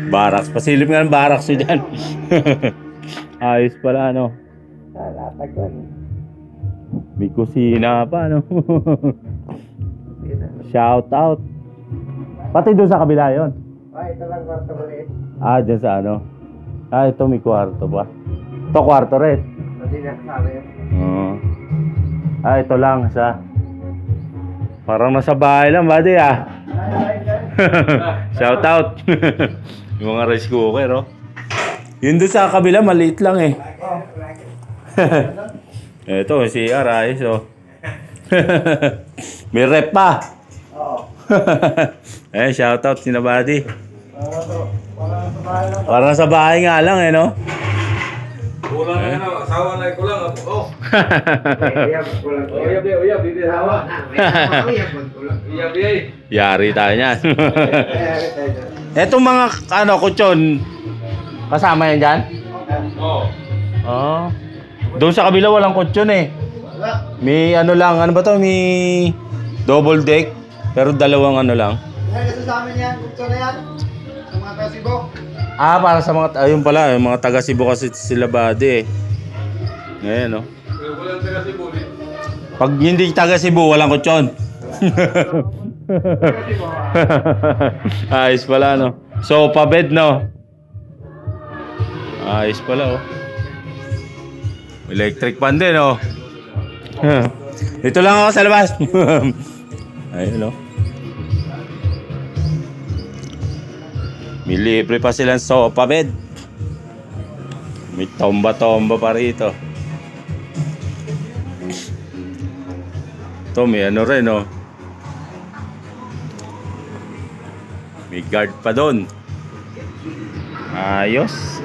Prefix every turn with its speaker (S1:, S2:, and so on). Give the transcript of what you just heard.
S1: Barracks. Pasilip nga ng barracks yun dyan. Ayos pala, ano. May kusina pa, no. Shout out. Pati doon sa kabila yon.
S2: Ito lang kwarto ulit.
S1: Dyan sa ano. Ito may kwarto pa. Ito kwarto rin.
S2: Hindi na kasama yun.
S1: Oo. Ito lang sa. Parang nasa bahay lang, buddy, Shout out. Yung mga rice cooker, oh. Yun doon sa kabila, maliit lang eh. Ito, si Arais, oh. May rep pa. Shout out si Nabadi. Parang sa bahay nga lang eh, no?
S3: Kulang na ano, asawa na kulang. Uyab, di asawa. Uyab,
S1: Yari tayo niyan. Etong mga ano, kutsyon, kasama yan dyan?
S3: Oo.
S1: Doon sa kabila walang kutsyon eh. May ano lang, ano ba to? May double deck, pero dalawang ano lang.
S2: Kasi sa amin yan, kung na yan. Sa mga kasibo.
S1: Para sa mga, ayun pala, yung mga taga Cebu kasi sila bade eh. Ngayon, no?
S3: Walang taga Cebu.
S1: Pag hindi taga Cebu, walang kutsyon. Ayos pala, no? Sofa bed, no? Ayos pala, oh. Electric fan din, oh. Dito lang ako sa labas. Ayun, no? May libre pa silang sofa bed. May tomba-tomba pa rito. Ito may ano rin, oh. May guard pa doon. Ayos.